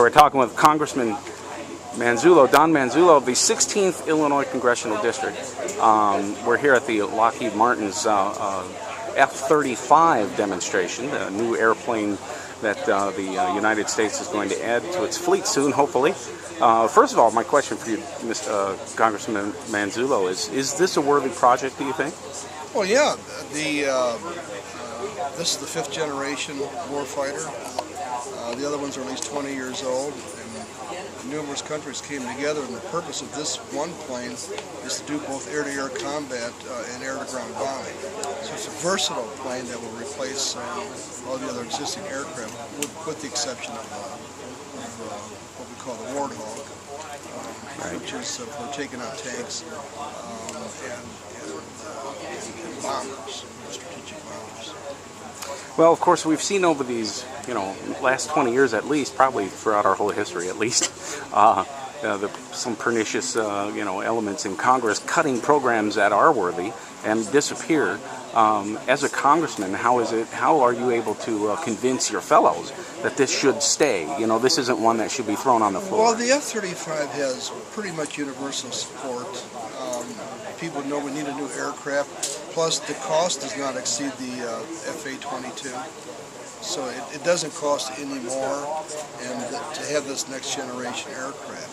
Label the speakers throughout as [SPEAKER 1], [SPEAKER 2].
[SPEAKER 1] we're talking with Congressman Manzulo, Don Manzulo of the 16th Illinois Congressional District. We're here at the Lockheed Martin's F-35 demonstration, the new airplane that the United States is going to add to its fleet soon, hopefully. First of all, my question for you, Mr. Congressman Manzulo, is this a worthy project, do you think?
[SPEAKER 2] Well, yeah. This is the fifth generation warfighter. The other ones are at least 20 years old, and numerous countries came together, and the purpose of this one plane is to do both air-to-air combat and air-to-ground bombing. So it's a versatile plane that will replace all the other existing aircraft, with the exception of what we call the Warthog, which is for taking out tanks and bombers, strategic bombers.
[SPEAKER 1] Well, of course, we've seen over these, last 20 years at least, probably throughout our whole history at least, some pernicious, elements in Congress cutting programs that are worthy and disappear. As a congressman, how are you able to convince your fellows that this should stay? This isn't one that should be thrown on the floor.
[SPEAKER 2] Well, the F-35 has pretty much universal support. People know we need a new aircraft. Plus, the cost does not exceed the FA-22, so it doesn't cost any more, and to have this next generation aircraft.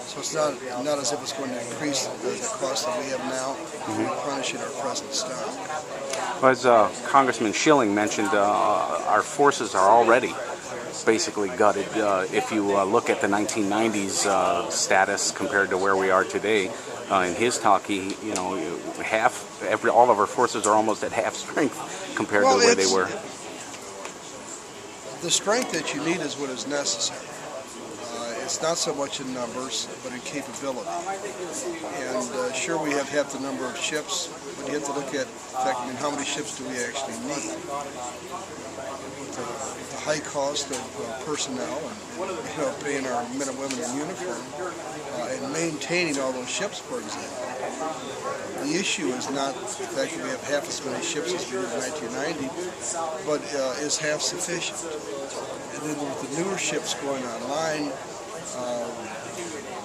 [SPEAKER 2] So it's not as if it's going to increase the cost that we have now, replenishing our present stock.
[SPEAKER 1] Well, as Congressman Schilling mentioned, our forces are already basically gutted. If you look at the 1990s status compared to where we are today, in his talk, all of our forces are almost at half strength compared to where they were.
[SPEAKER 2] The strength that you need is what is necessary. It's not so much in numbers, but in capability. And sure, we have half the number of ships, but you have to look at, in fact, how many ships do we actually need? The high cost of personnel and paying our men and women in uniform and maintaining all those ships, for example. The issue is not the fact that we have half as many ships as we did in 1990, but is half sufficient? And then with the newer ships going online,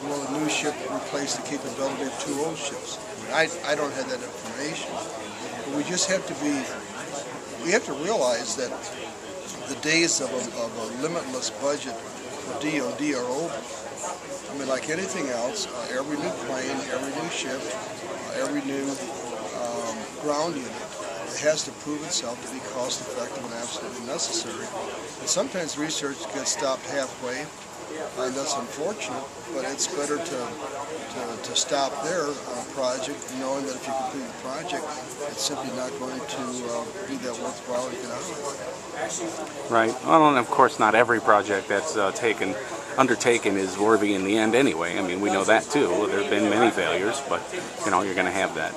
[SPEAKER 2] will a new ship replace the capability of two old ships? I don't have that information, but we just have to realize that the days of a limitless budget for DOD are over. I mean, like anything else, every new plane, every new ship, every new ground unit has to prove itself to be cost-effective and absolutely necessary. And sometimes research gets stopped halfway, and that's unfortunate, but it's better to stop there on a project, knowing that if you complete the project, it's simply not going to be that worthwhile economically.
[SPEAKER 1] Right. Well, and of course, not every project that's undertaken is worthy in the end anyway. I mean, we know that too. There have been many failures, but you're going to have that.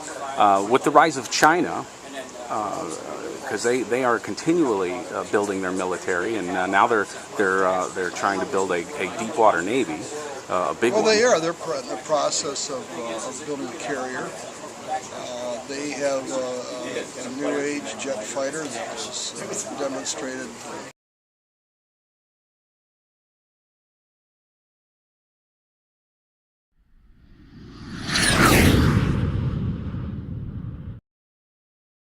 [SPEAKER 1] With the rise of China, because they are continually building their military, and now they're trying to build a deep water navy, a big one.
[SPEAKER 2] Well, they are. They're in the process of building a carrier. They have a new age jet fighter that was demonstrated